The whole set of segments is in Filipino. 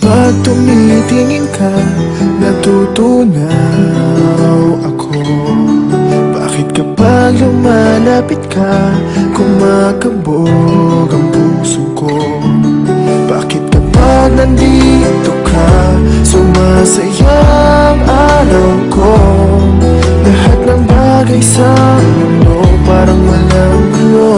kapag tumitingin ka, natutunaw ako? Bakit kapag lumalapit ka, kumakabog ang puso ko? Bakit kapag nandito ka, sumasaya ang araw ko? Lahat ng bagay sa mundo parang walang gulo.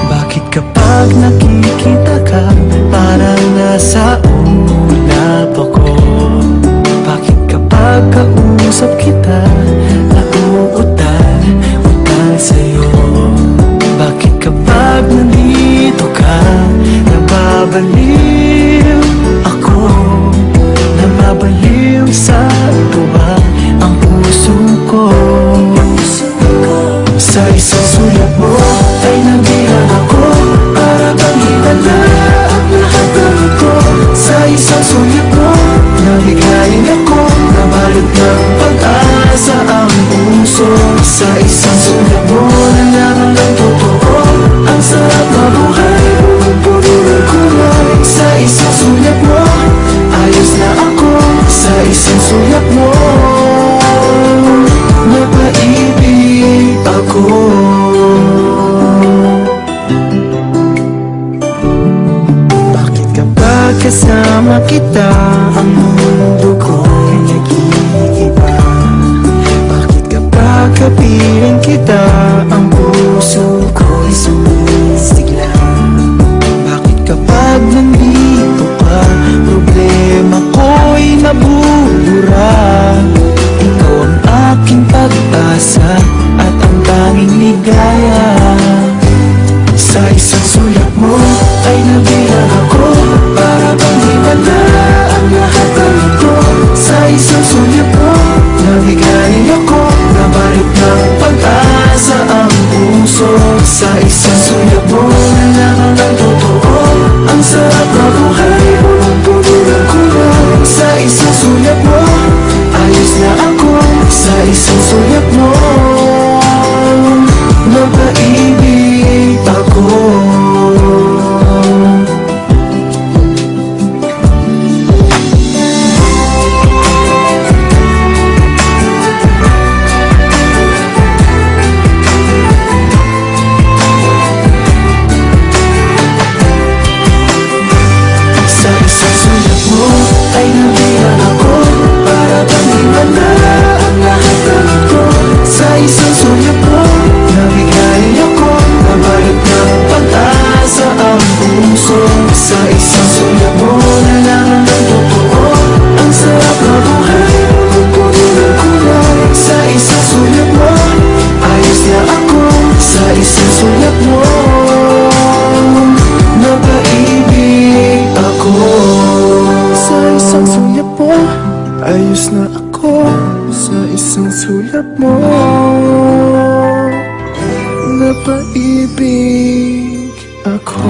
Bakit kapag nakikita ka, parang nasa ulap ako? Bakit kapag kausap kita, nauutal sa'yo? Bakit kapag nandito ka, nababaliw ako? Nababaliw sa tuwa ang puso ko. Sa isang sulat mo ay nabilang ako, para bang hinala ang lahat ng ito. Sa isang sulat mo, nabigayin ako, nabalot ng pag-asa ang puso. Sa isang sulat mo, nalaman ng totoo, ang sarap na buhay, puno ng kulay. Sa isang sulat mo, ayos na ako. Sa isang sulat mo, napaibig ako. Bakit kapag kasama kita, ang mundo ko'y nag-iiba? Bakit kapag kapiling kita, ang puso ko'y sumisigla? Bakit kapag nandito ka, problema ko'y nabubura? Ikaw ang aking pag-asa at ang tanging ligaya. Sa isang sulat mo ay nabilang ako, para bang himala ang lahat ng ito. Sa isang sulat mo, nabigayin ako, nabalit ng pag-asa ang puso. Sa isang sulat mo, nalaman ng totoo, ang sarap na buhay, puno ng kulay. Sa isang sulat mo, ayos na ako. Sa isang sulat mo, napaibig ako. Sa isang sulat mo ay nabilang ako, para bang himala ang lahat ng ito. Sa isang sulat mo, nabigayin ako, nabalot ng pag-asa ang puso. Sa isang sulat mo, nalaman ng totoo, ang sarap na buhay, puno ng kulay. Sa isang sulat mo, ayos na ako. Sa isang sulat mo, napaibig ako. Sa isang sulat mo, ayos na ako. Sa isang sulat mo, napaibig ako.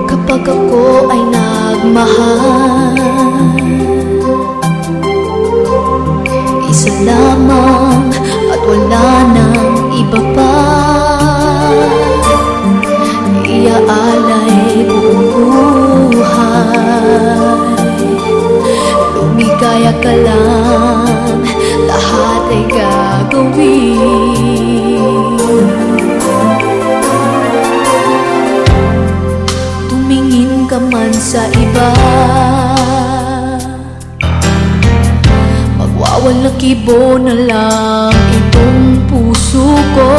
Kapag ako ay nagmahal, isa lamang at wala nang iba pa. Iaalay buong buhay, lumigaya ka lang, lahat ay gagawin. Tumingin ka man sa iba, magwawalakibo na lang itong puso ko.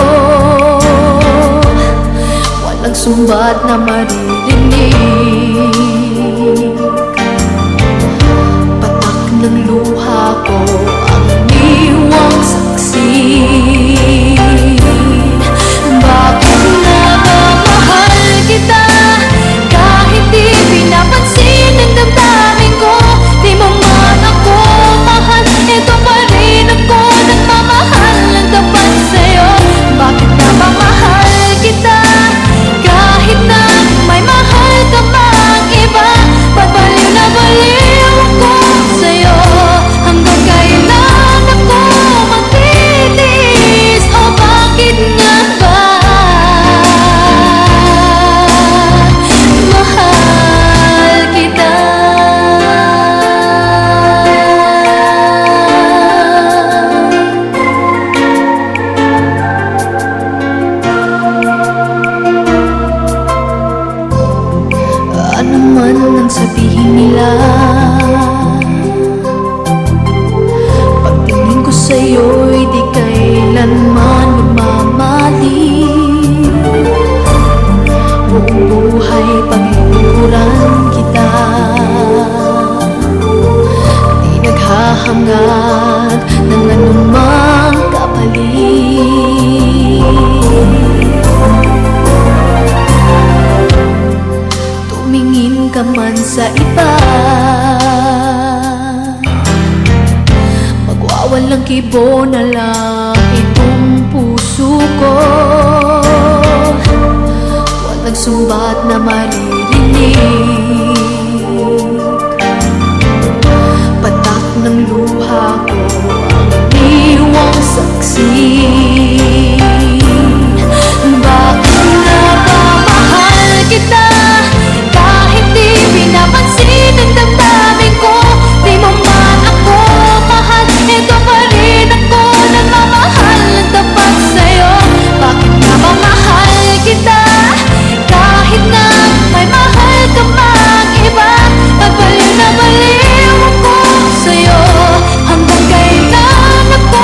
Walang sumbat na maririnig, patak ng luha ko ang iniwang saksi. Bakit na ba balahibo na lang itong puso ko. Walang sumbat na maririnig. Patak ng luha ko ang iwang saksi. Bakit nga ba mahal kita? Kahit di pinapansin ang damdamin ko, di mo man ako mahal, ito pa rin ako nagmamahal ng tapat sa'yo. Bakit nga ba mahal kita? Kahit na may mahal ka mang iba, pabaliw na baliw ako sa'yo. Hanggang kailan ako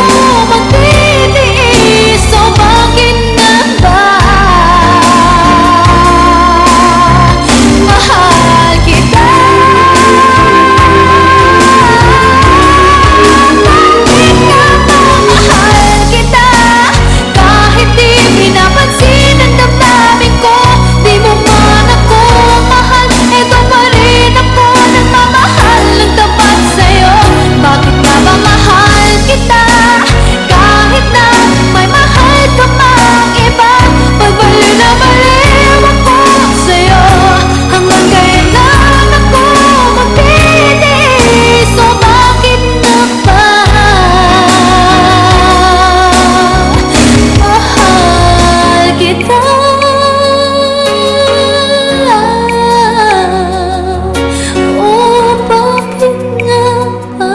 magtitiis? O bakit nga ba mahal kita? Bakit nga ba mahal kita? Kahit di pinapansin ang damdamin ko, di mo man ako mahal, ito pa rin ako nagmamahal ng tapat sa'yo. Bakit nga ba mahal kita? Kahit na may mahal ka mang iba, pagbaliw na baliw ako sa'yo. Hanggang kailan ako magtitiis? O bakit nga ba mahal kita? O bakit nga ba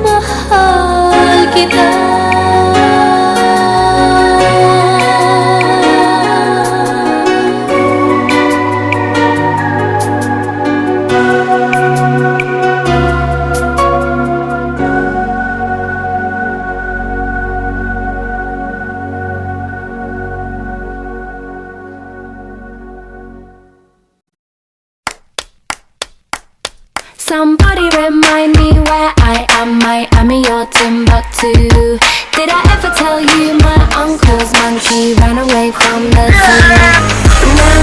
mahal kita? Somebody remind me where I am. Miami or Timbuktu. Did I ever tell you my uncle's monkey ran away from the zoo? Now